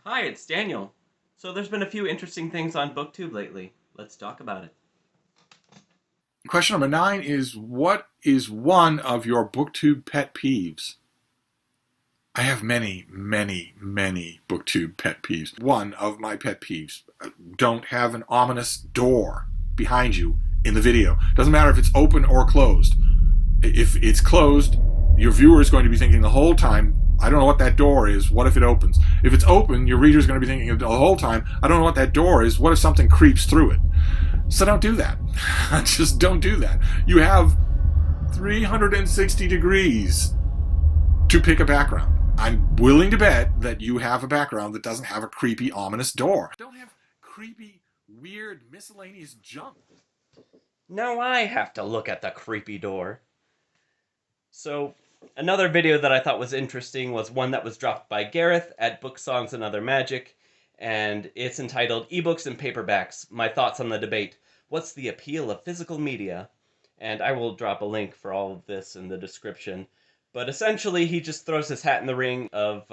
Hi, it's Daniel. So there's been a few interesting things on BookTube lately. Let's talk about it. Question number 9 is what is one of your booktube pet peeves? I have many, many, many booktube pet peeves. One of my pet peeves, don't have an ominous door behind you in the video. Doesn't matter if it's open or closed. If it's closed, your viewer is going to be thinking the whole time, I don't know what that door is. What if it opens? If it's open, your reader is going to be thinking the whole time, I don't know what that door is. What if something creeps through it? So don't do that. Just don't do that. You have 360 degrees to pick a background. I'm willing to bet that you have a background that doesn't have a creepy, ominous door. Don't have creepy, weird, miscellaneous junk. Now I have to look at the creepy door. So, another video that I thought was interesting was one that was dropped by Gareth at Book Songs and Other Magic, and it's entitled Ebooks and Paperbacks My Thoughts on the Debate. What's the Appeal of Physical Media? And I will drop a link for all of this in the description. But essentially, he just throws his hat in the ring of,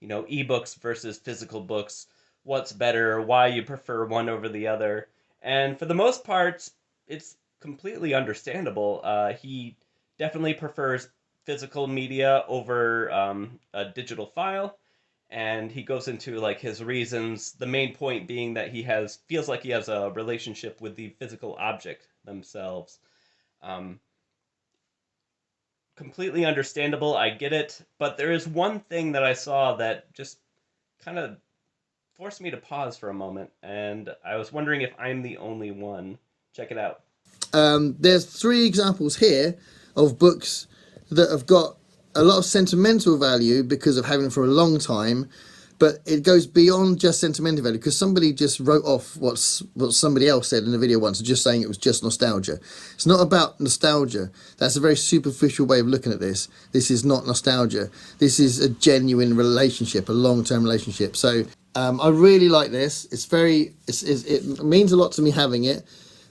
ebooks versus physical books, what's better, why you prefer one over the other. And for the most part, it's completely understandable. He definitely prefers physical media over a digital file, and he goes into like his reasons. The main point being that he has feels like he has a relationship with the physical object themselves. Um, Completely understandable. I get it, but there is one thing that I saw that just kind of forced me to pause for a moment, and I was wondering if I'm the only one. Check it out. There's three examples here of books that have got a lot of sentimental value because of having them for a long time, but it goes beyond just sentimental value because somebody just wrote off what somebody else said in the video once, just saying it was just nostalgia. It's not about nostalgia. That's a very superficial way of looking at this. This is not nostalgia. This is a genuine relationship, a long-term relationship. So I really like this. It means a lot to me having it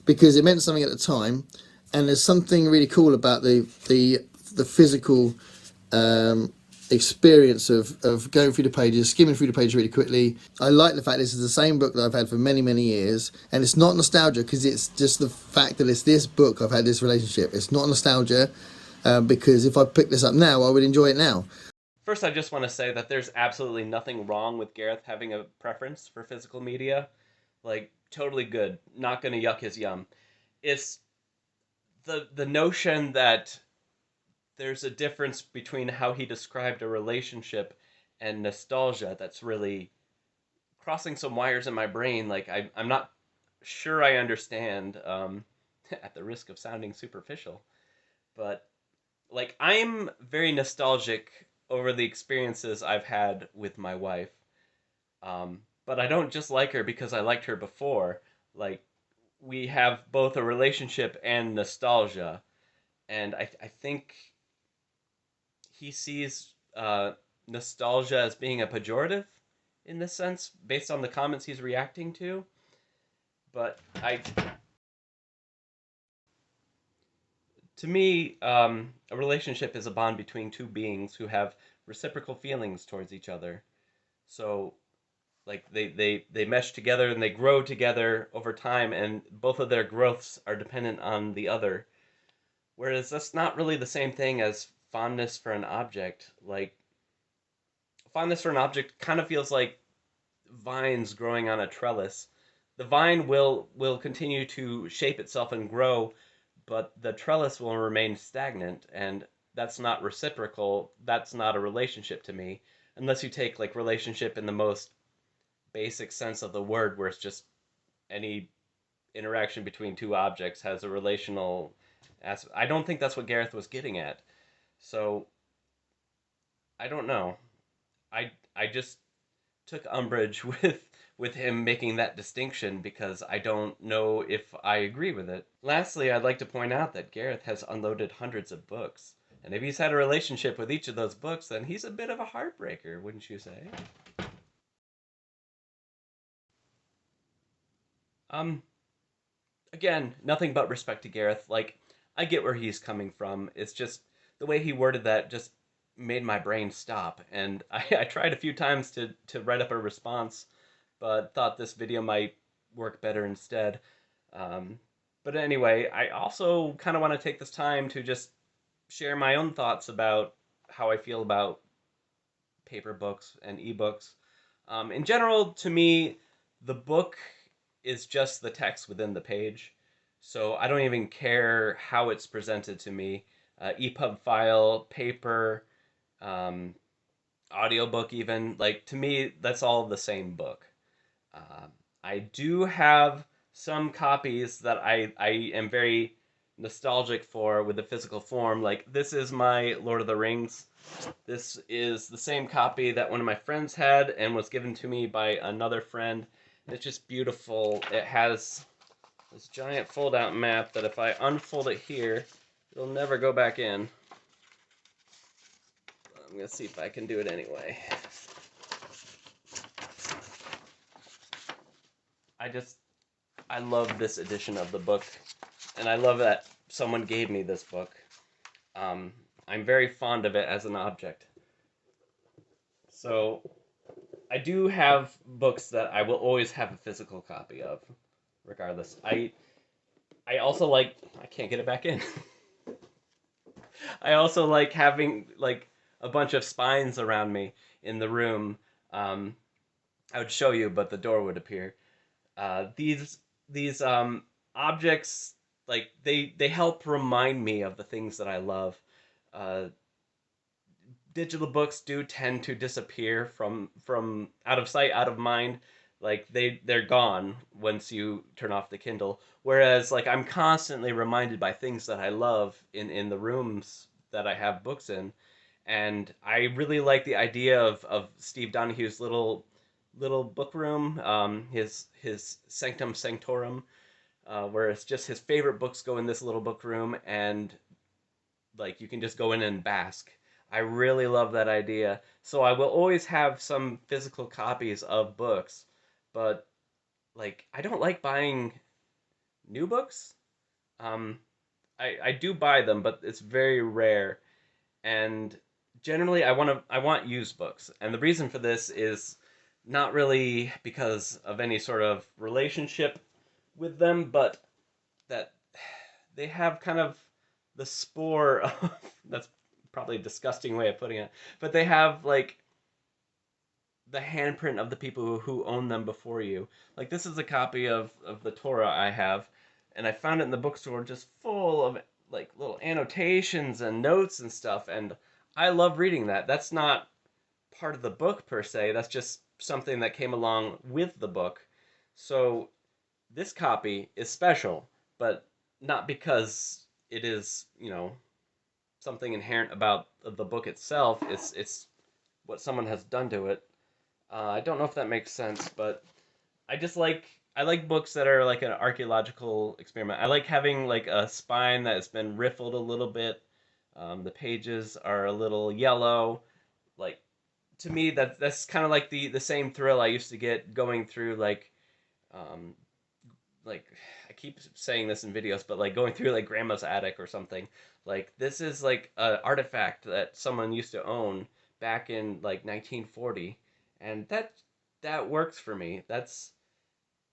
because it meant something at the time, and there's something really cool about the physical experience of going through the pages, skimming through the pages really quickly. I like the fact this is the same book that I've had for many, many years, and it's not nostalgia because it's just the fact that it's this book I've had this relationship. It's not nostalgia because if I pick this up now, I would enjoy it now. First, I just want to say that there's absolutely nothing wrong with Gareth having a preference for physical media. Like, totally good. Not going to yuck his yum. It's the notion that there's a difference between how he described a relationship and nostalgia that's really crossing some wires in my brain. Like, I'm not sure I understand, at the risk of sounding superficial. But, like, I'm very nostalgic over the experiences I've had with my wife. But I don't just like her because I liked her before. Like, we have both a relationship and nostalgia. And I think he sees nostalgia as being a pejorative in this sense, based on the comments he's reacting to. But to me, a relationship is a bond between two beings who have reciprocal feelings towards each other. So, like they mesh together and they grow together over time, and both of their growths are dependent on the other. Whereas that's not really the same thing as fondness for an object. Like, fondness for an object kind of feels like vines growing on a trellis. The vine will continue to shape itself and grow, but the trellis will remain stagnant, and that's not reciprocal. That's not a relationship to me, unless you take like relationship in the most basic sense of the word, where it's just any interaction between two objects has a relational aspect. I don't think that's what Gareth was getting at. So I don't know. I just took umbrage with him making that distinction because I don't know if I agree with it. Lastly, I'd like to point out that Gareth has unloaded hundreds of books. And if he's had a relationship with each of those books, then he's a bit of a heartbreaker, wouldn't you say? Um, Again, nothing but respect to Gareth. Like, I get where he's coming from. It's just the way he worded that just made my brain stop. And I tried a few times to write up a response, but thought this video might work better instead. Um, but anyway, I also kind of want to take this time to just share my own thoughts about how I feel about paper books and ebooks. In general, to me, the book is just the text within the page. So I don't even care how it's presented to me. EPUB file, paper, um, audiobook, even. Like, to me, that's all the same book. Um, I do have some copies that I am very nostalgic for with the physical form. Like, this is my Lord of the Rings. This is the same copy that one of my friends had and was given to me by another friend. It's just beautiful. It has this giant fold out map that if I unfold it here, it'll never go back in. I'm going to see if I can do it anyway. I love this edition of the book, and I love that someone gave me this book. Um, I'm very fond of it as an object. So I do have books that I will always have a physical copy of, regardless. I also like I can't get it back in. I also like having like a bunch of spines around me in the room. Um, I would show you, but the door would appear. These objects like they help remind me of the things that I love. Uh, Digital books do tend to disappear from out of sight, out of mind. Like they're gone once you turn off the Kindle. Whereas like I'm constantly reminded by things that I love in the rooms that I have books in, and I really like the idea of Steve Donohue's little book room, his sanctum sanctorum, where it's just his favorite books go in this little book room, and like you can just go in and bask. I really love that idea. So I will always have some physical copies of books, but like I don't like buying new books. Um, I do buy them, but it's very rare. And generally, I want used books, and the reason for this is not really because of any sort of relationship with them, but that they have kind of the spore of that's probably a disgusting way of putting it, but they have like the handprint of the people who own them before you. Like this is a copy of the Torah I have, and I found it in the bookstore just full of like little annotations and notes and stuff, and I love reading that. That's not part of the book per se. That's just something that came along with the book. So this copy is special, but not because it is, something inherent about the book itself. It's what someone has done to it. I don't know if that makes sense, but I just like I like books that are like an archaeological experiment. I like having like a spine that has been riffled a little bit. The pages are a little yellow. Like to me, that's kind of like the same thrill I used to get going through um, like I keep saying this in videos, but like going through like grandma's attic or something. Like this is like an artifact that someone used to own back in like 1940, and that works for me. That's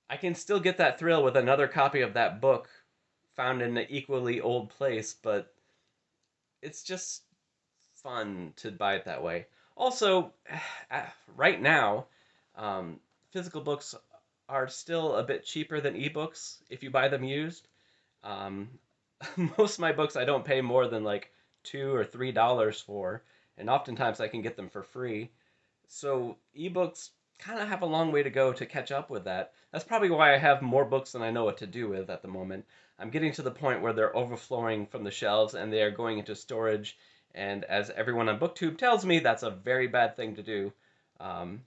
I can still get that thrill with another copy of that book found in an equally old place, but it's just fun to buy it that way. Also, right now, um, physical books are still a bit cheaper than ebooks if you buy them used. Um, most of my books I don't pay more than like $2 or $3 for, and oftentimes I can get them for free. So ebooks kind of have a long way to go to catch up with that. That's probably why I have more books than I know what to do with at the moment. I'm getting to the point where they're overflowing from the shelves and they are going into storage. And as everyone on BookTube tells me, that's a very bad thing to do. Um,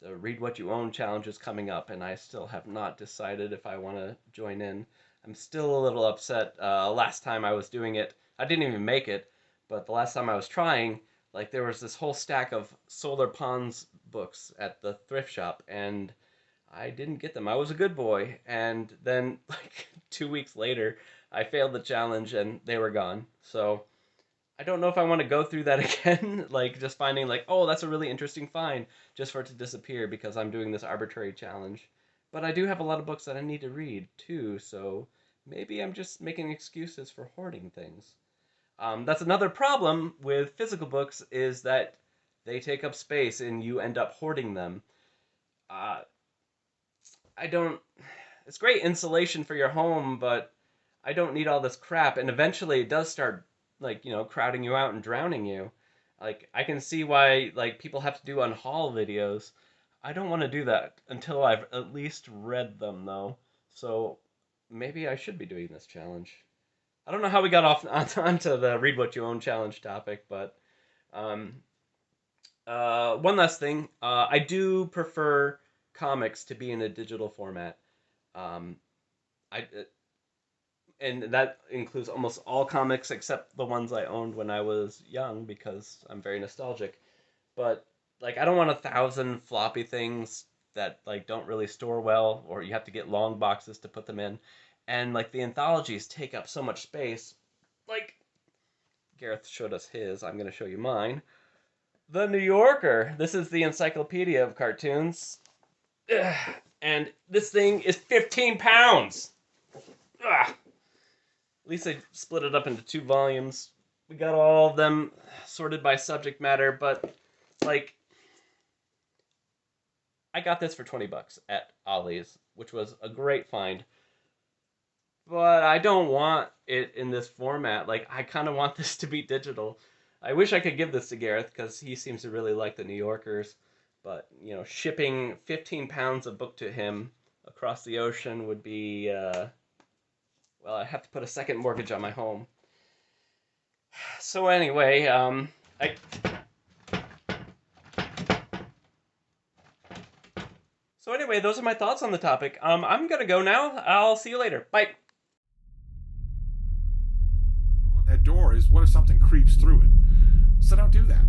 the Read What You Own challenge is coming up, and I still have not decided if I want to join in. I'm still a little upset. Last time I was doing it, I didn't even make it, but the last time I was trying, like there was this whole stack of Solar Ponds books at the thrift shop, and I didn't get them. I was a good boy, and then like 2 weeks later, I failed the challenge and they were gone. So I don't know if I want to go through that again, like just finding like, oh, that's a really interesting find, just for it to disappear because I'm doing this arbitrary challenge. But I do have a lot of books that I need to read too, so maybe I'm just making excuses for hoarding things. That's another problem with physical books is that they take up space and you end up hoarding them. Uh, I don't. It's great insulation for your home, but I don't need all this crap. And eventually, it does start like crowding you out and drowning you. Like I can see why like people have to do unhaul videos. I don't want to do that until I've at least read them though. So maybe I should be doing this challenge. I don't know how we got off onto the read what you own challenge topic, but um, one last thing. I do prefer comics to be in a digital format. Um, I and that includes almost all comics except the ones I owned when I was young because I'm very nostalgic. But like, I don't want 1,000 floppy things that like don't really store well, or you have to get long boxes to put them in. And like the anthologies take up so much space. Like Gareth showed us his, I'm gonna show you mine. The New Yorker. This is the encyclopedia of cartoons. Ugh. And this thing is 15 pounds. Ugh. At least they split it up into 2 volumes. We got all of them sorted by subject matter, but like I got this for $20 at Ollie's, which was a great find. But I don't want it in this format. Like I kind of want this to be digital. I wish I could give this to Gareth because he seems to really like the New Yorkers. But shipping 15 pounds of book to him across the ocean would be well, I have to put a second mortgage on my home. So anyway, those are my thoughts on the topic. I'm gonna go now. I'll see you later. Bye. What that door is, what if something creeps through it? So don't do that.